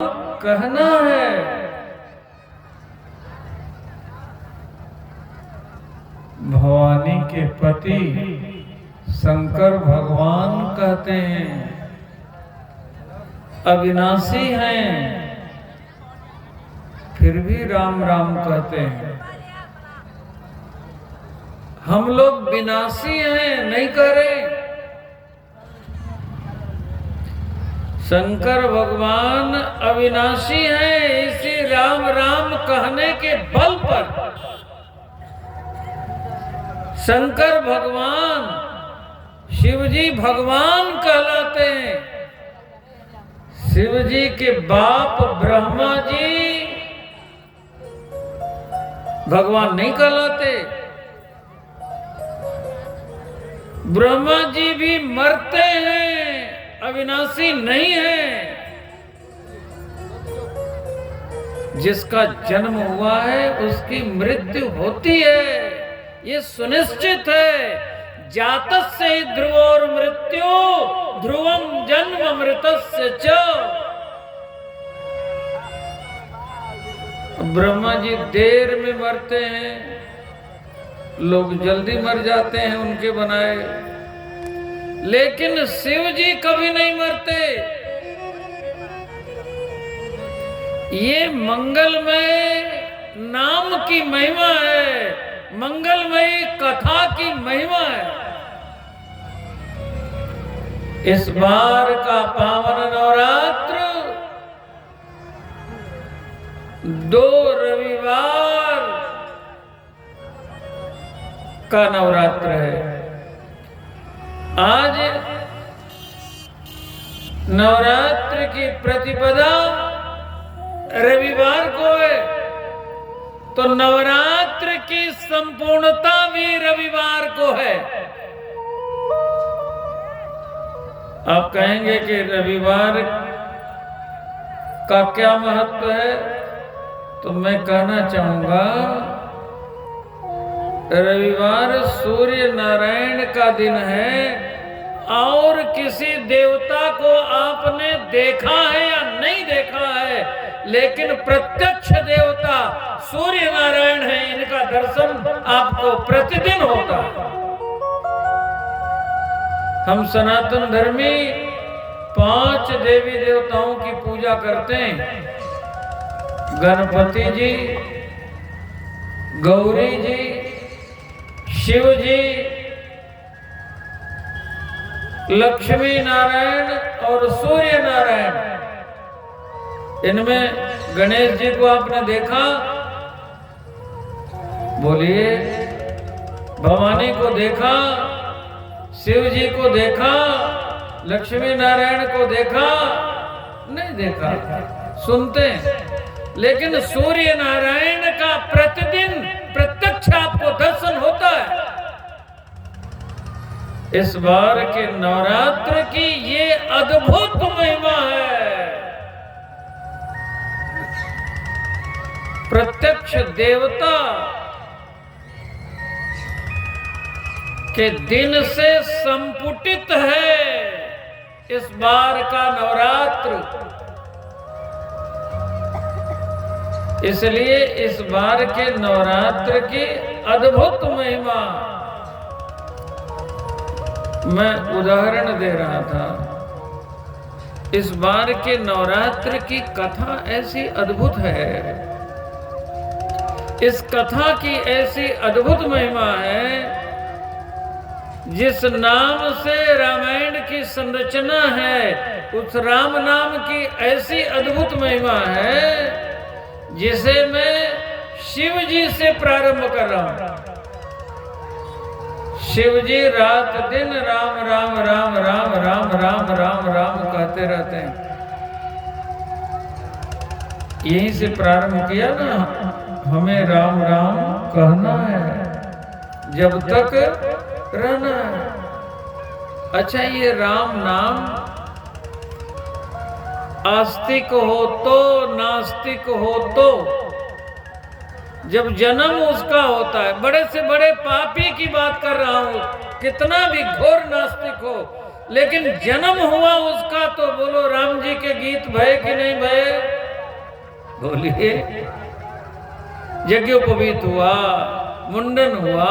कहना है। भवानी के पति शंकर भगवान कहते हैं, अविनाशी हैं, फिर भी राम राम कहते हैं। हम लोग विनाशी हैं, नहीं कह रहे। शंकर भगवान अविनाशी हैं, इसी राम राम कहने के बल पर शंकर भगवान शिवजी भगवान कहलाते हैं। शिवजी के बाप ब्रह्मा जी भगवान नहीं कहलाते। ब्रह्मा जी भी मरते हैं, अविनाशी नहीं है। जिसका जन्म हुआ है उसकी मृत्यु होती है, ये सुनिश्चित है। जातस्य ही ध्रुवोर मृत्यु ध्रुवम जन्म मृतस्य च। ब्रह्मा जी देर में मरते हैं, लोग जल्दी मर जाते हैं उनके बनाए, लेकिन शिव जी कभी नहीं मरते। ये मंगलमय नाम की महिमा है, मंगलमयी कथा की महिमा है। इस बार का पावन नवरात्र 2 रविवार का नवरात्र है। आज नवरात्र की प्रतिपदा रविवार को है, तो नवरात्र की संपूर्णता भी रविवार को है। आप कहेंगे कि रविवार का क्या महत्व है, तो मैं कहना चाहूंगा, रविवार सूर्य नारायण का दिन है, और किसी देवता को आपने देखा है या नहीं देखा है, लेकिन प्रत्यक्ष देवता सूर्य नारायण है, इनका दर्शन आपको प्रतिदिन होता है। हम सनातन धर्मी 5 देवी देवताओं की पूजा करते हैं। गणपति जी, गौरी जी, शिव जी, लक्ष्मी नारायण और सूर्य नारायण। इनमें गणेश जी को आपने देखा? बोलिए। भवानी को देखा? शिव जी को देखा? लक्ष्मी नारायण को देखा? नहीं देखा, सुनते हैं। लेकिन सूर्य नारायण का प्रतिदिन प्रत्यक्ष आपको दर्शन होता है। इस बार के नवरात्र की ये अद्भुत महिमा है। प्रत्यक्ष देवता के दिन से संपुटित है इस बार का नवरात्र। इसलिए इस बार के नवरात्र की अद्भुत महिमा मैं उदाहरण दे रहा था। इस बार के नवरात्र की कथा ऐसी अद्भुत है, इस कथा की ऐसी अद्भुत महिमा है, जिस नाम से रामायण की संरचना है, उस राम नाम की ऐसी अद्भुत महिमा है, जिसे मैं शिव जी से प्रारंभ कर रहा हूं। शिव जी रात दिन राम राम राम राम राम राम राम राम कहते रहते हैं। यहीं से प्रारंभ किया ना, हमें राम राम कहना है, जब तक रहना है। अच्छा, ये राम नाम आस्तिक हो तो नास्तिक हो तो, जब जन्म उसका होता है, बड़े से बड़े पापी की बात कर रहा हूं, कितना भी घोर नास्तिक हो, लेकिन जन्म हुआ उसका तो बोलो राम जी के गीत भय कि नहीं भय? बोलिए। यज्ञोपवीत हुआ, मुंडन हुआ,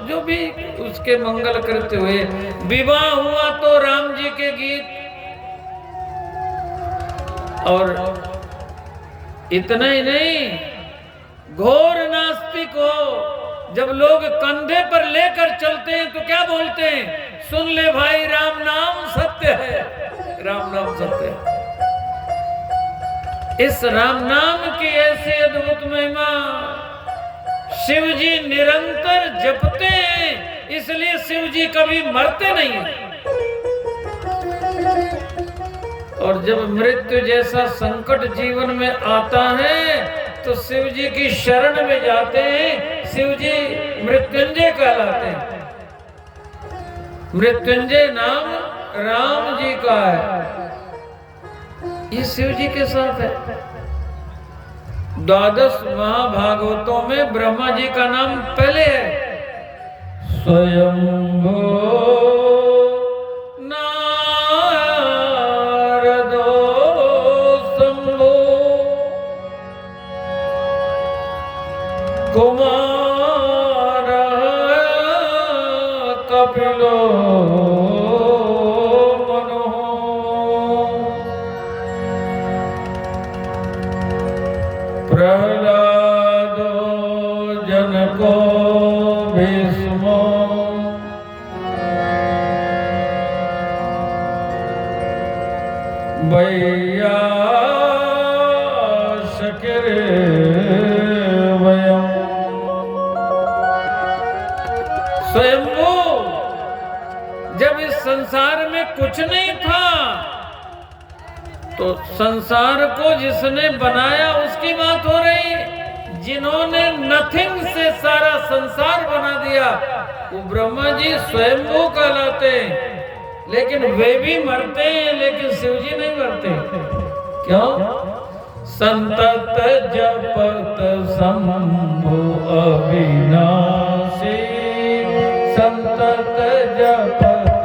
जो भी उसके मंगल कृत्य हुए, विवाह हुआ तो राम जी के गीत। और इतना ही नहीं, घोर नास्तिक हो, जब लोग कंधे पर लेकर चलते हैं तो क्या बोलते हैं? सुन ले भाई राम नाम सत्य है, राम नाम सत्य है। इस राम नाम की ऐसी अद्भुत महिमा शिव जी निरंतर जपते हैं, इसलिए शिव जी कभी मरते नहीं हैं। और जब मृत्यु जैसा संकट जीवन में आता है तो शिव जी की शरण में जाते हैं। शिव जी मृत्युंजय कहलाते हैं। मृत्युंजय नाम राम जी का है, ये शिव जी के साथ है। 12 महाभागवतों में ब्रह्मा जी का नाम पहले है, स्वयंभू कुमार कपिलो मनो, प्रहलादो जनको भीष्मो, भैया शकिरे स्वयंभू। जब इस संसार में कुछ नहीं था तो संसार को जिसने बनाया उसकी बात हो रही। जिन्होंने नथिंग से सारा संसार बना दिया वो ब्रह्मा जी स्वयंभू कहलाते हैं। लेकिन वे भी मरते हैं, लेकिन शिव जी नहीं मरते। क्यों? संतत जपत शंभु अविनाशी, संतत जपत